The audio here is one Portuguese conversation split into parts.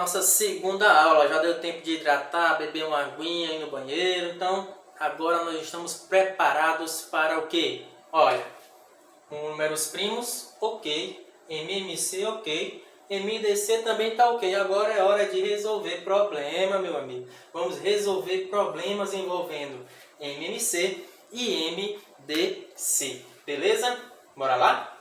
nossa segunda aula. Já deu tempo de hidratar, beber uma aguinha, ir no banheiro. Então, agora nós estamos preparados para o quê? Olha, números primos, ok. MMC, ok. MDC também está ok. Agora é hora de resolver problema, meu amigo. Vamos resolver problemas envolvendo MMC e MDC. Beleza? Bora lá?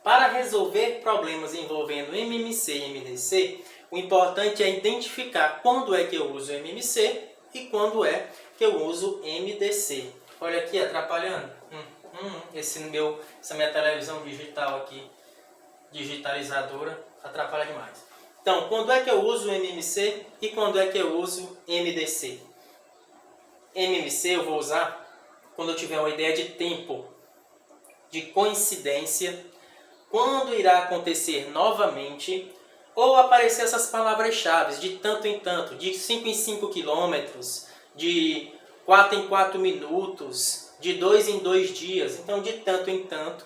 Para resolver problemas envolvendo MMC e MDC, o importante é identificar quando é que eu uso MMC e quando é que eu uso MDC. Olha aqui, atrapalhando. Essa minha televisão digital aqui, digitalizadora, atrapalha demais. Então, quando é que eu uso MMC e quando é que eu uso MDC? MMC eu vou usar quando eu tiver uma ideia de tempo, de coincidência, quando irá acontecer novamente, ou aparecer essas palavras-chave de tanto em tanto, de 5 em 5 quilômetros, de 4 em 4 minutos, de 2 em 2 dias. Então, de tanto em tanto,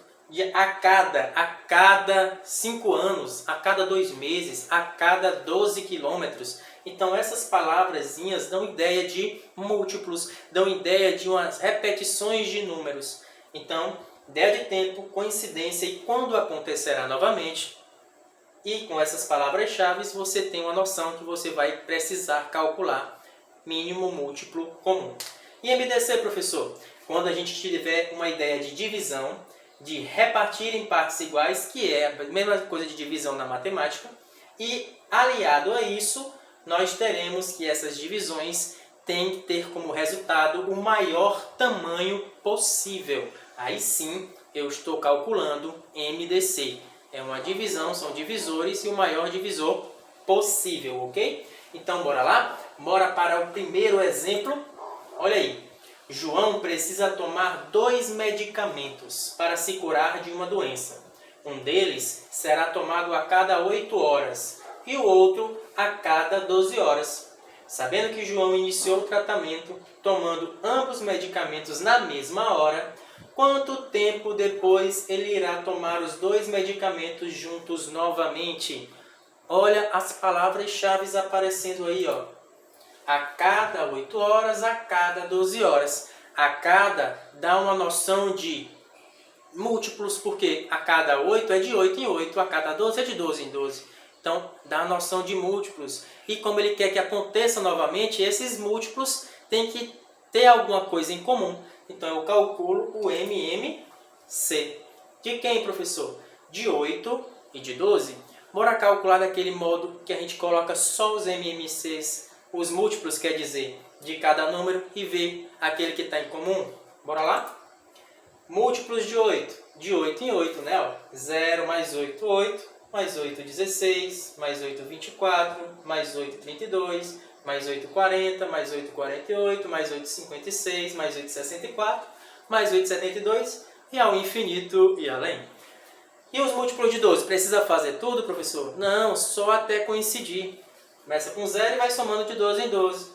a cada 5 anos, a cada 2 meses, a cada 12 quilômetros. Então, essas palavrazinhas dão ideia de múltiplos, dão ideia de umas repetições de números. Então, ideia de tempo, coincidência e quando acontecerá novamente. E com essas palavras-chave você tem uma noção que você vai precisar calcular mínimo, múltiplo, comum. E MDC, professor? Quando a gente tiver uma ideia de divisão, de repartir em partes iguais, que é a mesma coisa de divisão na matemática, e aliado a isso, nós teremos que essas divisões têm que ter como resultado o maior tamanho possível. Aí sim, eu estou calculando MDC. É uma divisão, são divisores e o maior divisor possível, ok? Então, bora lá? Bora para o primeiro exemplo. Olha aí. João precisa tomar 2 medicamentos para se curar de uma doença. Um deles será tomado a cada 8 horas e o outro a cada 12 horas. Sabendo que João iniciou o tratamento tomando ambos medicamentos na mesma hora, quanto tempo depois ele irá tomar os 2 medicamentos juntos novamente? Olha as palavras-chave aparecendo aí, ó. A cada 8 horas, a cada 12 horas. A cada dá uma noção de múltiplos, porque a cada 8 é de 8 em 8, a cada 12 é de 12 em 12. Então, dá a noção de múltiplos. E como ele quer que aconteça novamente, esses múltiplos têm que ter alguma coisa em comum. Então, eu calculo o MMC. De quem, professor? De 8 e de 12. Bora calcular daquele modo que a gente coloca só os MMCs, os múltiplos, quer dizer, de cada número, e ver aquele que está em comum. Bora lá? Múltiplos de 8. De 8 em 8, né? Ó, 0 mais 8, 8. Mais 8, 16. Mais 8, 24. Mais 8, 32. Mais 8, 40, mais 8, 48, mais 8, 56, mais 8, 64, mais 8, 72 e ao infinito e além. E os múltiplos de 12? Precisa fazer tudo, professor? Não, só até coincidir. Começa com 0 e vai somando de 12 em 12.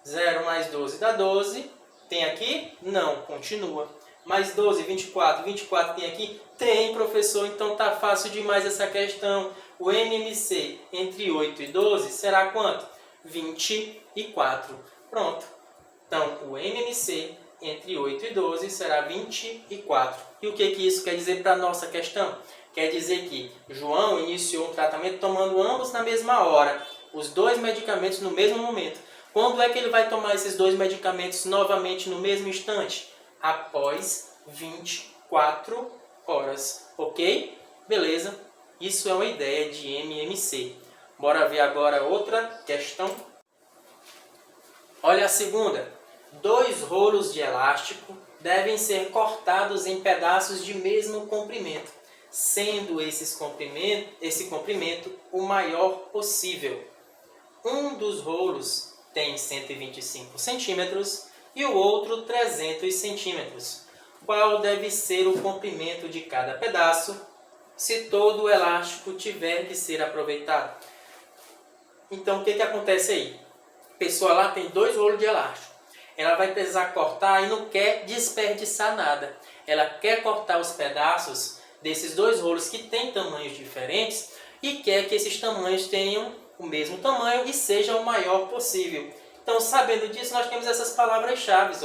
0 mais 12 dá 12. Tem aqui? Não, continua. Mais 12, 24. 24 tem aqui? Tem, professor. Então tá fácil demais essa questão. O MMC entre 8 e 12 será quanto? 24. Pronto. Então, o MMC entre 8 e 12 será 24. E o que isso quer dizer para a nossa questão? Quer dizer que João iniciou um tratamento tomando ambos na mesma hora, os 2 medicamentos no mesmo momento. Quando é que ele vai tomar esses 2 medicamentos novamente no mesmo instante? Após 24 horas. Ok? Beleza? Isso é uma ideia de MMC. Bora ver agora outra questão. Olha a segunda. 2 rolos de elástico devem ser cortados em pedaços de mesmo comprimento, sendo esse comprimento o maior possível. Um dos rolos tem 125 centímetros e o outro 300 centímetros. Qual deve ser o comprimento de cada pedaço se todo o elástico tiver que ser aproveitado? Então, o que acontece aí? A pessoa lá tem 2 rolos de elástico. Ela vai precisar cortar e não quer desperdiçar nada. Ela quer cortar os pedaços desses 2 rolos que têm tamanhos diferentes e quer que esses tamanhos tenham o mesmo tamanho e seja o maior possível. Então, sabendo disso, nós temos essas palavras-chave.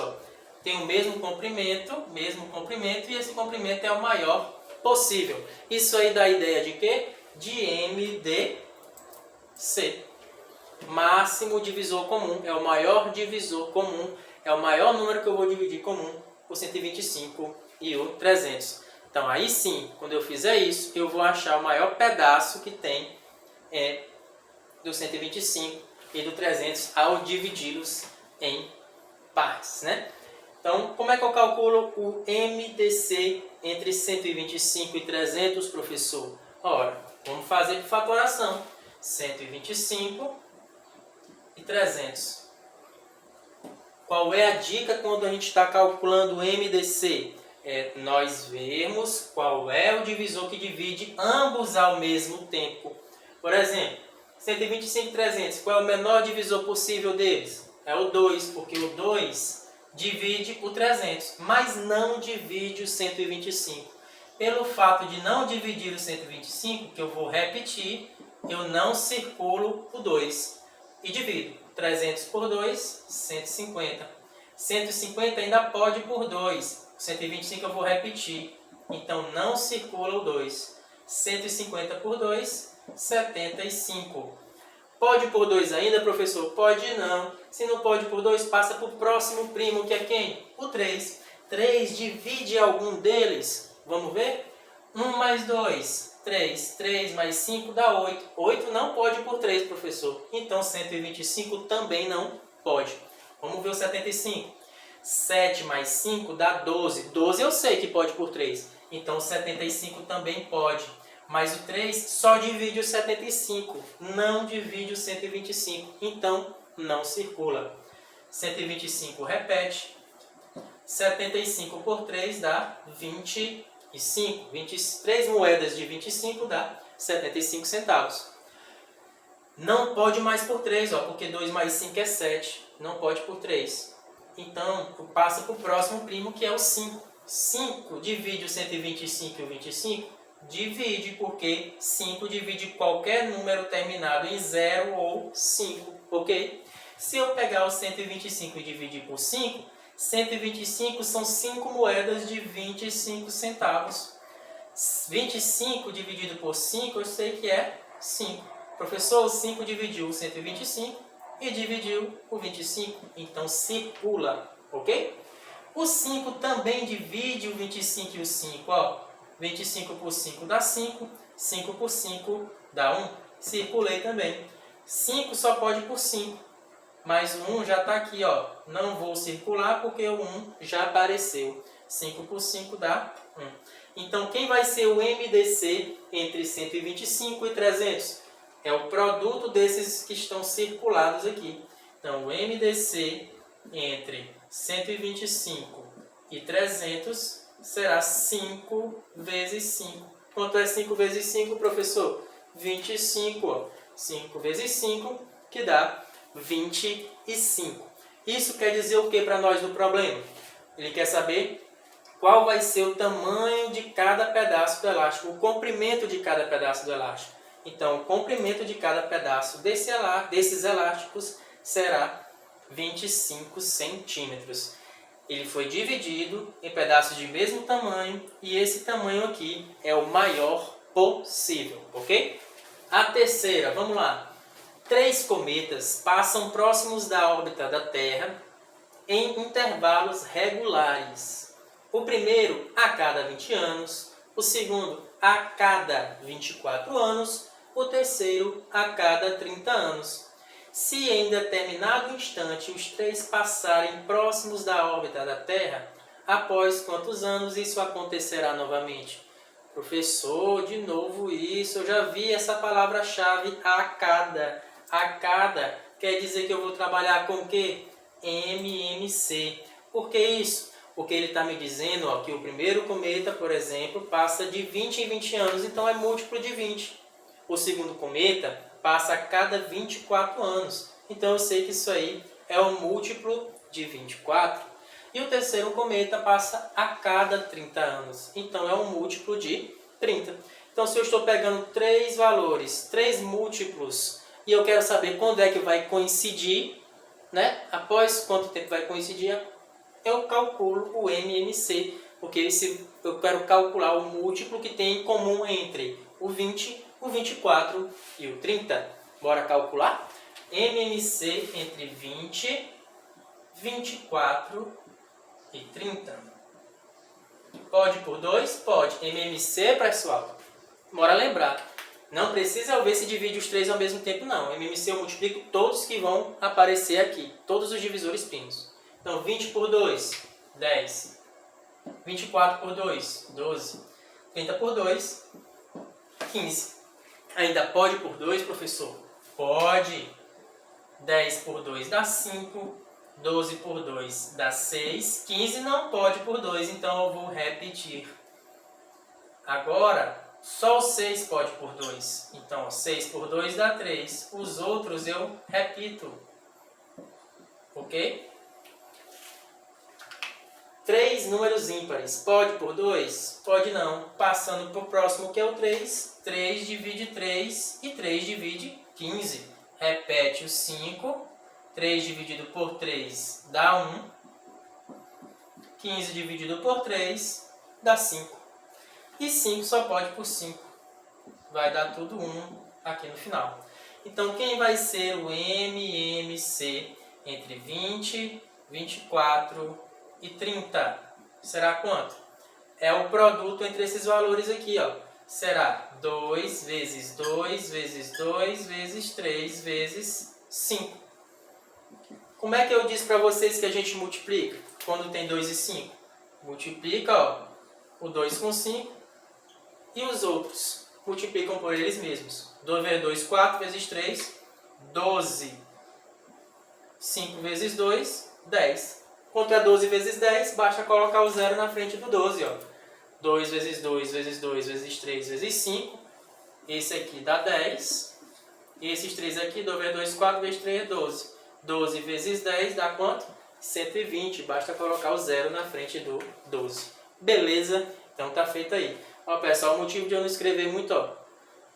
Tem o mesmo comprimento, e esse comprimento é o maior possível. Isso aí dá a ideia de quê? De MDC. Máximo divisor comum, é o maior divisor comum, é o maior número que eu vou dividir comum, o 125 e o 300. Então, aí sim, quando eu fizer isso, eu vou achar o maior pedaço que tem do 125 e do 300 ao dividi-los em partes, né? Então, como é que eu calculo o MDC entre 125 e 300, professor? Ora, vamos fazer por fatoração. 125 e 300. Qual é a dica quando a gente está calculando o MDC? É nós vermos qual é o divisor que divide ambos ao mesmo tempo. Por exemplo, 125 e 300, qual é o menor divisor possível deles? É o 2, porque o 2 divide o 300, mas não divide o 125. Pelo fato de não dividir o 125, que eu vou repetir, eu não circulo o 2 e divido. 300 por 2, 150. 150 ainda pode por 2. 125 eu vou repetir. Então, não circula o 2. 150 por 2, 75. Pode por 2 ainda, professor? Pode não. Se não pode por 2, passa para o próximo primo, que é quem? O 3. 3 divide algum deles. Vamos ver? 1 mais 2. 3. 3 mais 5 dá 8. 8 não pode por 3, professor. Então, 125 também não pode. Vamos ver o 75. 7 mais 5 dá 12. 12 eu sei que pode por 3. Então, o 75 também pode. Mas o 3 só divide o 75. Não divide o 125. Então, não circula. 125 repete. 75 por 3 dá 25. 23 moedas de 25 dá 75 centavos. Não pode mais por 3, porque 2 mais 5 é 7. Não pode por 3. Então, passa para o próximo primo, que é o 5. 5 divide o 125 e o 25? Divide, porque 5 divide qualquer número terminado em 0 ou 5, ok? Se eu pegar o 125 e dividir por 5, 125 são 5 moedas de 25 centavos. 25 dividido por 5, eu sei que é 5. Professor, o 5 dividiu o 125 e dividiu o 25. Então, circula, ok? O 5 também divide o 25 e o 5. 25 por 5 dá 5. 5 por 5 dá 1. Circulei também. 5 só pode por 5. Mas o 1 já está aqui, Não vou circular porque o 1 já apareceu. 5 por 5 dá 1. Então, quem vai ser o MDC entre 125 e 300? É o produto desses que estão circulados aqui. Então, o MDC entre 125 e 300 será 5 vezes 5. Quanto é 5 vezes 5, professor? 25. 5 vezes 5, que dá 25. Isso quer dizer o que para nós do problema? Ele quer saber qual vai ser o tamanho de cada pedaço do elástico, o comprimento de cada pedaço do elástico. Então, o comprimento de cada pedaço desses elásticos será 25 centímetros. Ele foi dividido em pedaços de mesmo tamanho e esse tamanho aqui é o maior possível, ok? A terceira, vamos lá. 3 cometas passam próximos da órbita da Terra em intervalos regulares. O primeiro a cada 20 anos, o segundo a cada 24 anos, o terceiro a cada 30 anos. Se em determinado instante os 3 passarem próximos da órbita da Terra, após quantos anos isso acontecerá novamente? Professor, de novo isso, eu já vi essa palavra-chave a cada. A cada quer dizer que eu vou trabalhar com o quê? MMC. Por que isso? Porque ele está me dizendo que o primeiro cometa, por exemplo, passa de 20 em 20 anos, então é múltiplo de 20. O segundo cometa passa a cada 24 anos, então eu sei que isso aí é o múltiplo de 24. E o terceiro cometa passa a cada 30 anos, então é um múltiplo de 30. Então Então, se eu estou pegando 3 valores, 3 múltiplos, e eu quero saber quando é que vai coincidir, né? Após quanto tempo vai coincidir, eu calculo o MMC, porque eu quero calcular o múltiplo que tem em comum entre o 20, o 24 e o 30. Bora calcular? MMC entre 20, 24 e 30. Pode por 2? Pode. MMC, pessoal, bora lembrar. Não precisa eu ver se divide os 3 ao mesmo tempo, não. MMC eu multiplico todos que vão aparecer aqui. Todos os divisores primos. Então, 20 por 2, 10. 24 por 2, 12. 30 por 2, 15. Ainda pode por 2, professor? Pode. 10 por 2 dá 5. 12 por 2 dá 6. 15 não pode por 2, então eu vou repetir. Agora, só o 6 pode por 2. Então, 6 por 2 dá 3. Os outros eu repito. Ok? 3 números ímpares. Pode por 2? Pode não. Passando para o próximo, que é o 3. 3 divide 3 e 3 divide 15. Repete o 5. 3 dividido por 3 dá 1. 15 dividido por 3 dá 5. E 5 só pode por 5. Vai dar tudo 1 aqui no final. Então, quem vai ser o MMC entre 20, 24 e 30? Será quanto? É o produto entre esses valores aqui, ó. Será 2 vezes 2 vezes 2 vezes 3 vezes 5. Como é que eu disse para vocês que a gente multiplica quando tem 2 e 5? Multiplica, ó, o 2 com 5 e os outros multiplicam por eles mesmos. 2 vezes 2, 4 vezes 3, 12. 5 vezes 2, 10. Quanto é 12 vezes 10? Basta colocar o 0 na frente do 12, ó. 2 vezes 2 vezes 2 vezes 3 vezes 5. Esse aqui dá 10. E esses 3 aqui, 2 vezes 2, 4 vezes 3 é 12. 12 vezes 10 dá quanto? 120. Basta colocar o 0 na frente do 12. Beleza? Então tá feito aí. Ó, pessoal, o motivo de eu não escrever muito, ó,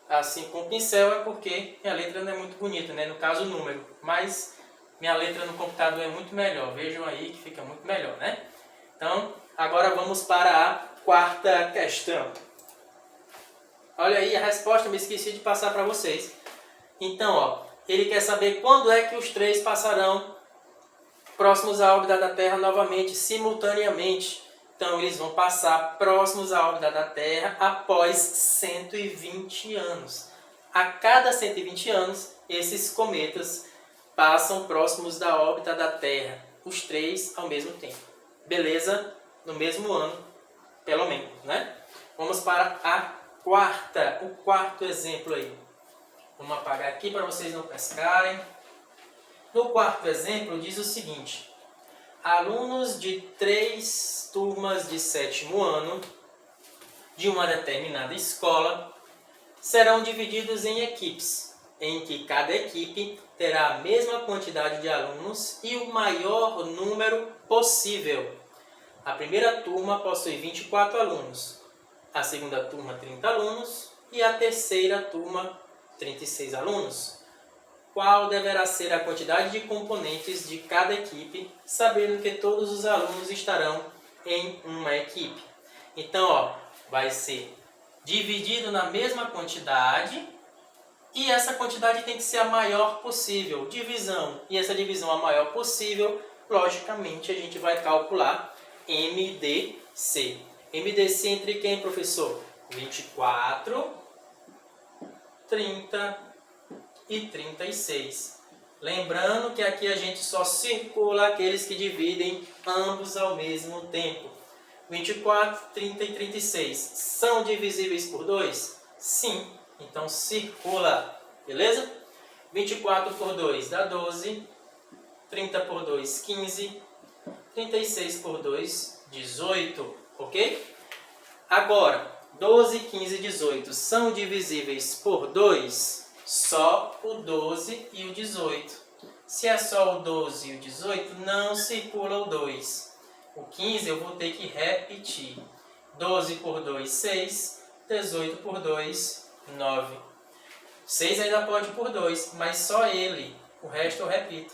assim com pincel é porque minha letra não é muito bonita, né? No caso, o número. Mas minha letra no computador é muito melhor. Vejam aí que fica muito melhor, né? Então, agora vamos para a quarta questão. Olha aí a resposta, me esqueci de passar para vocês. Então, ó, ele quer saber quando é que os 3 passarão próximos à órbita da Terra novamente, simultaneamente. Então, eles vão passar próximos à órbita da Terra após 120 anos. A cada 120 anos, esses cometas passam próximos da órbita da Terra, os 3 ao mesmo tempo. Beleza? No mesmo ano, pelo menos, né? Vamos para o quarto exemplo aí. Vamos apagar aqui para vocês não pescarem. No quarto exemplo, diz o seguinte. Alunos de 3 turmas de 7º ano de uma determinada escola serão divididos em equipes, em que cada equipe terá a mesma quantidade de alunos e o maior número possível. A primeira turma possui 24 alunos, a segunda turma 30 alunos e a terceira turma 36 alunos. Qual deverá ser a quantidade de componentes de cada equipe, sabendo que todos os alunos estarão em uma equipe? Então, ó, vai ser dividido na mesma quantidade e essa quantidade tem que ser a maior possível. Divisão. E essa divisão a maior possível, logicamente, a gente vai calcular MDC. MDC entre quem, professor? 24, 30 e 36. Lembrando que aqui a gente só circula aqueles que dividem ambos ao mesmo tempo. 24, 30 e 36 são divisíveis por 2? Sim. Então circula. Beleza? 24 por 2 dá 12. 30 por 2, 15. 36 por 2, 18. Ok? Agora, 12, 15 e 18 são divisíveis por 2? Só o 12 e o 18. Se é só o 12 e o 18, não circula o 2. O 15 eu vou ter que repetir. 12 por 2, 6. 18 por 2, 9. 6 ainda pode por 2, mas só ele. O resto eu repito.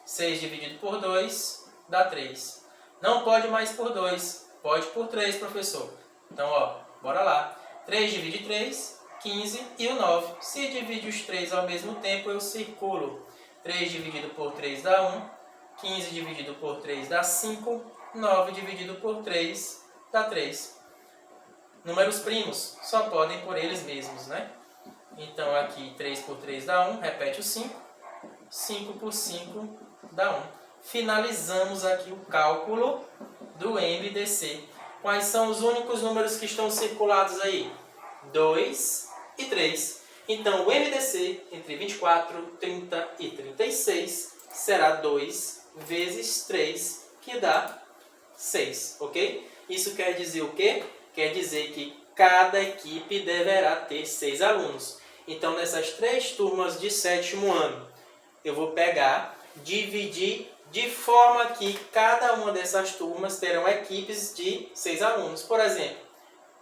6 dividido por 2 dá 3. Não pode mais por 2. Pode por 3, professor. Então, ó, bora lá. 3 divide 3, 15 e o 9. Se divide os 3 ao mesmo tempo, eu circulo. 3 dividido por 3 dá 1. 15 dividido por 3 dá 5. 9 dividido por 3 dá 3. Números primos só podem por eles mesmos, né? Então, aqui 3 por 3 dá 1. Repete o 5. 5 por 5 dá 1. Finalizamos aqui o cálculo do MDC. Quais são os únicos números que estão circulados aí? 2 e 3. Então, o MDC entre 24, 30 e 36 será 2 vezes 3, que dá 6, ok? Isso quer dizer o quê? Quer dizer que cada equipe deverá ter 6 alunos. Então, nessas 3 turmas de 7º ano, eu vou pegar, dividir de forma que cada uma dessas turmas terão equipes de 6 alunos. Por exemplo,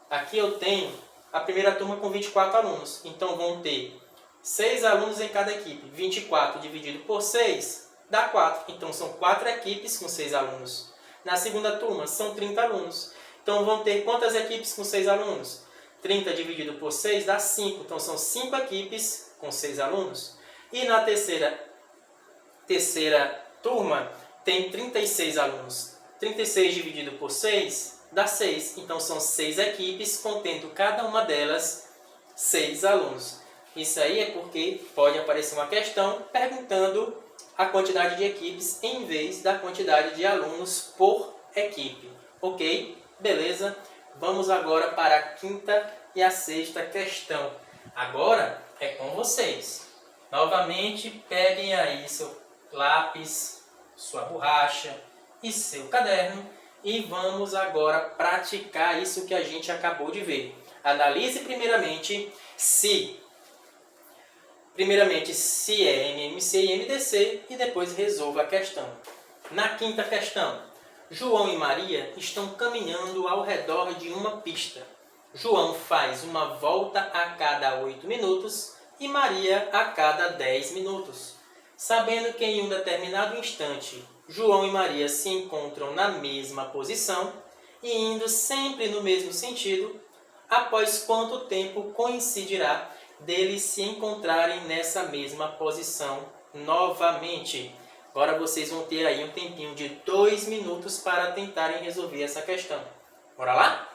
aqui eu tenho a primeira turma com 24 alunos. Então, vão ter 6 alunos em cada equipe. 24 dividido por 6 dá 4. Então, são 4 equipes com 6 alunos. Na segunda turma, são 30 alunos. Então, vão ter quantas equipes com 6 alunos? 30 dividido por 6 dá 5. Então, são 5 equipes com 6 alunos. E na terceira turma, tem 36 alunos. 36 dividido por 6 dá 6. Então, são 6 equipes, contendo cada uma delas 6 alunos. Isso aí é porque pode aparecer uma questão perguntando a quantidade de equipes em vez da quantidade de alunos por equipe. Ok? Beleza? Vamos agora para a quinta e a sexta questão. Agora é com vocês. Novamente, peguem aí seu lápis, sua borracha e seu caderno e vamos agora praticar isso que a gente acabou de ver. Analise primeiramente se é MMC e MDC e depois resolva a questão. Na quinta questão, João e Maria estão caminhando ao redor de uma pista. João faz uma volta a cada 8 minutos e Maria a cada 10 minutos. Sabendo que em um determinado instante João e Maria se encontram na mesma posição e indo sempre no mesmo sentido, após quanto tempo coincidirá deles se encontrarem nessa mesma posição novamente? Agora vocês vão ter aí um tempinho de 2 minutos para tentarem resolver essa questão. Bora lá?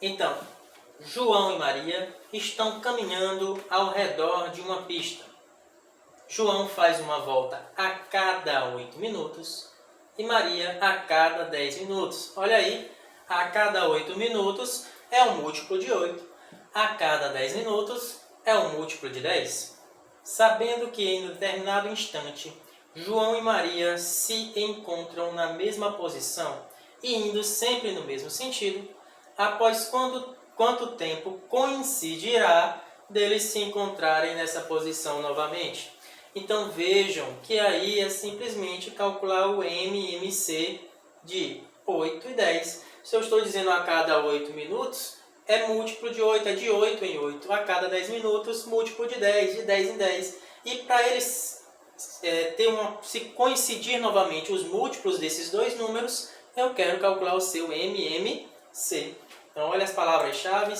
Então, João e Maria estão caminhando ao redor de uma pista. João faz uma volta a cada 8 minutos e Maria a cada 10 minutos. Olha aí, a cada 8 minutos é um múltiplo de 8, a cada 10 minutos é um múltiplo de 10. Sabendo que em determinado instante João e Maria se encontram na mesma posição e indo sempre no mesmo sentido, após quanto tempo coincidirá deles se encontrarem nessa posição novamente? Então vejam que aí é simplesmente calcular o MMC de 8 e 10. Se eu estou dizendo a cada 8 minutos, é múltiplo de 8, é de 8 em 8. A cada 10 minutos, múltiplo de 10 em 10. E para eles se coincidir novamente os múltiplos desses dois números, eu quero calcular o seu MMC. Então olha as palavras-chave,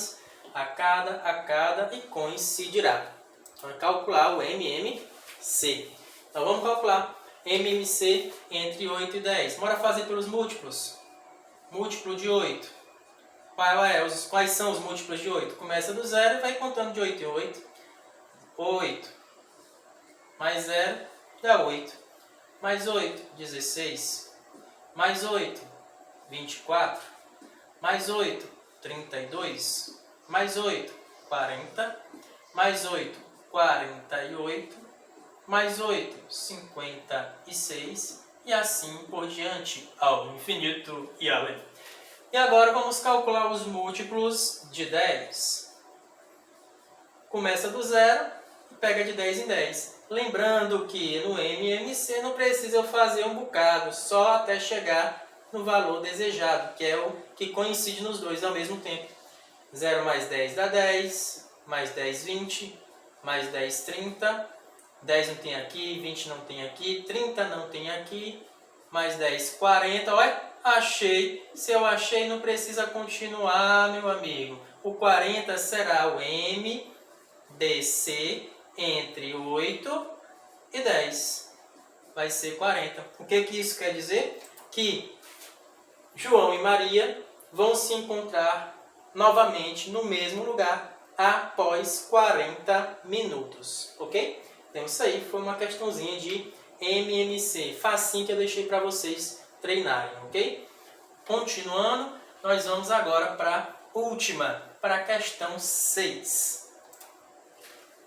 a cada e coincidirá. Então é calcular o MMC. Então vamos calcular MMC entre 8 e 10. Bora fazer pelos múltiplos. Múltiplo de 8. Quais são os múltiplos de 8? Começa do 0 e vai contando de 8 em 8. 8 mais 0 dá 8. Mais 8, 16. Mais 8, 24. Mais 8, 32. Mais 8, 40. Mais 8, 48. Mais 8, 56. E assim por diante, ao infinito e além. E agora vamos calcular os múltiplos de 10. Começa do 0 e pega de 10 em 10. Lembrando que no MMC não precisa eu fazer um bocado, só até chegar no valor desejado, que é o que coincide nos dois ao mesmo tempo. 0 mais 10 dá 10, mais 10, 20, mais 10, 30. 10 não tem aqui, 20 não tem aqui, 30 não tem aqui, mais 10, 40. Olha, achei. Se eu achei, não precisa continuar, meu amigo. O 40 será o MDC entre 8 e 10. Vai ser 40. O que isso quer dizer? Que João e Maria vão se encontrar novamente no mesmo lugar após 40 minutos. Ok? Então isso aí foi uma questãozinha de MMC. Facinho que eu deixei para vocês treinarem. Ok? Continuando, nós vamos agora para a última, para a questão 6.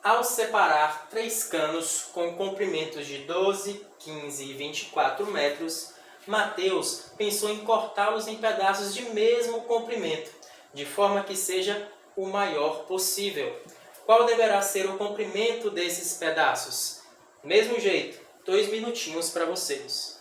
Ao separar 3 canos com comprimentos de 12, 15 e 24 metros, Mateus pensou em cortá-los em pedaços de mesmo comprimento, de forma que seja o maior possível. Qual deverá ser o comprimento desses pedaços? Mesmo jeito, 2 minutinhos para vocês.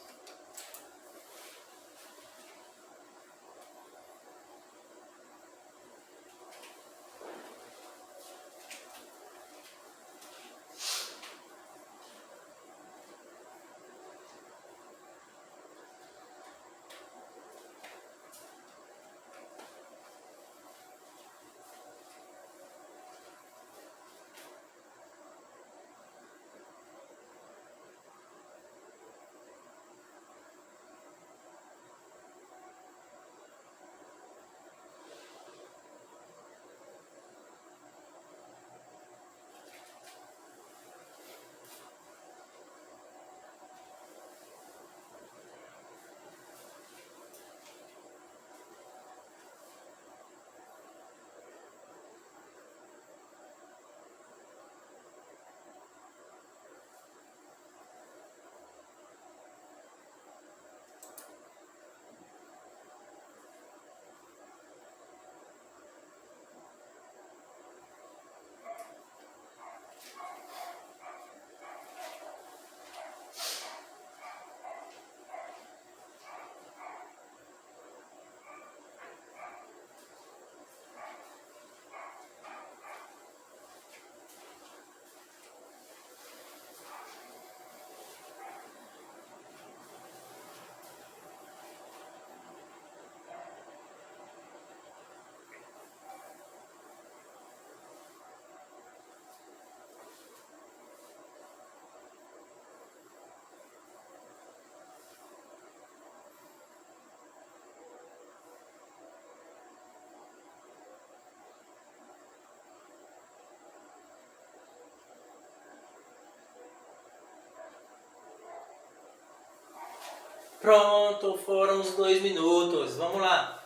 Pronto, foram os 2 minutos. Vamos lá.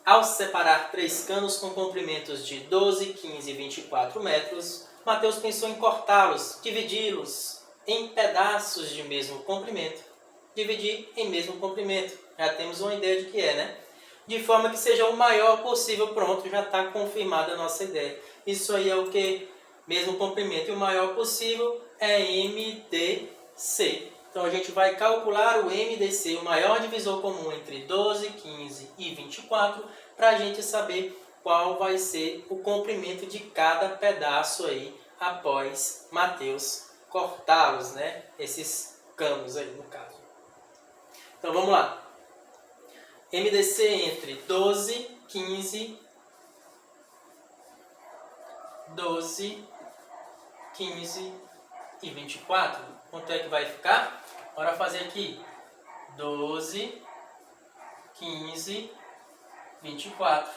Ao separar 3 canos com comprimentos de 12, 15 e 24 metros, Mateus pensou em cortá-los, dividi-los em pedaços de mesmo comprimento. Dividir em mesmo comprimento. Já temos uma ideia de que é, né? De forma que seja o maior possível. Pronto, já está confirmada a nossa ideia. Isso aí é o que? Mesmo comprimento. E o maior possível é MDC. Então a gente vai calcular o MDC, o maior divisor comum entre 12, 15 e 24, para a gente saber qual vai ser o comprimento de cada pedaço aí após Mateus cortá-los, né? Esses canos aí no caso. Então vamos lá. MDC entre 12, 15 e 24. Quanto é que vai ficar? Bora fazer aqui. 12, 15, 24.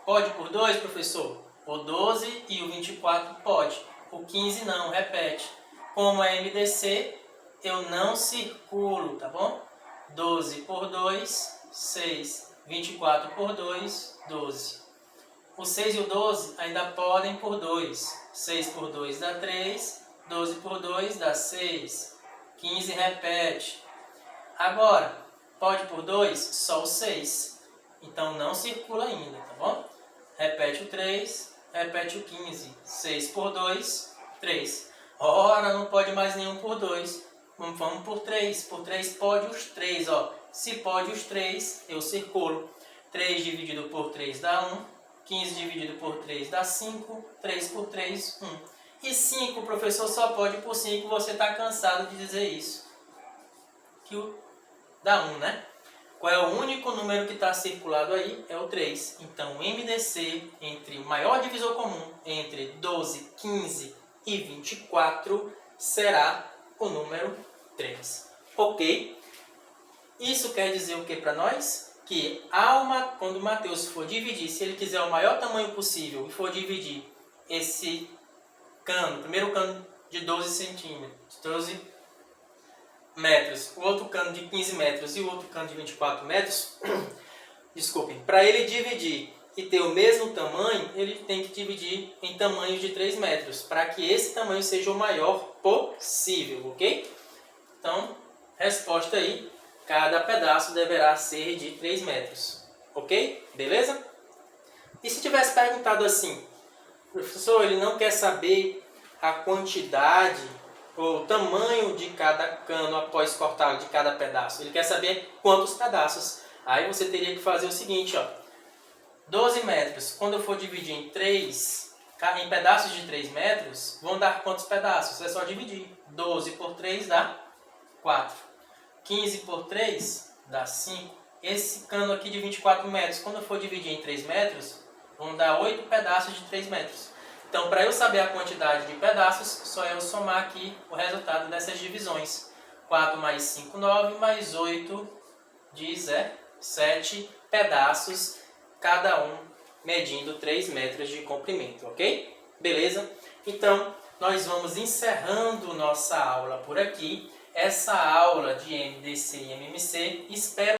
Pode por 2, professor? O 12 e o 24 pode. O 15 não, repete. Como é MDC, eu não circulo, tá bom? 12 por 2, 6. 24 por 2, 12. O 6 e o 12 ainda podem por 2. 6 por 2 dá 3. 12 por 2 dá 6. 15 repete. Agora, pode por 2? Só o 6. Então não circula ainda, tá bom? Repete o 3. Repete o 15. 6 por 2, 3. Ora, não pode mais nenhum por 2. Vamos por 3. Por 3 pode os 3, ó. Se pode os 3, eu circulo. 3 dividido por 3 dá 1. 15 dividido por 3 dá 5. 3 por 3, 1. E 5, o professor só pode por 5. Você está cansado de dizer isso. Que dá 1, né? Qual é o único número que está circulado aí? É o 3. Então, MDC entre o maior divisor comum entre 12, 15 e 24 será o número 3. Ok? Isso quer dizer o que para nós? Que quando o Mateus for dividir, se ele quiser o maior tamanho possível e for dividir esse cano, o primeiro cano de 12 centímetros, 12 metros, o outro cano de 15 metros e o outro cano de 24 metros, desculpem, para ele dividir e ter o mesmo tamanho, ele tem que dividir em tamanhos de 3 metros, para que esse tamanho seja o maior possível, ok? Então, resposta aí, cada pedaço deverá ser de 3 metros, ok? Beleza? E se tivesse perguntado assim, professor, ele não quer saber a quantidade ou o tamanho de cada cano após cortá-lo, de cada pedaço. Ele quer saber quantos pedaços. Aí você teria que fazer o seguinte, ó. 12 metros, quando eu for dividir em pedaços de 3 metros, vão dar quantos pedaços? É só dividir. 12 por 3 dá 4. 15 por 3 dá 5. Esse cano aqui de 24 metros, quando eu for dividir em 3 metros, vão dar 8 pedaços de 3 metros. Então, para eu saber a quantidade de pedaços, só eu somar aqui o resultado dessas divisões. 4 mais 5, 9, mais 8, 17 pedaços, cada um medindo 3 metros de comprimento, ok? Beleza? Então, nós vamos encerrando nossa aula por aqui. Essa aula de MDC e MMC, espero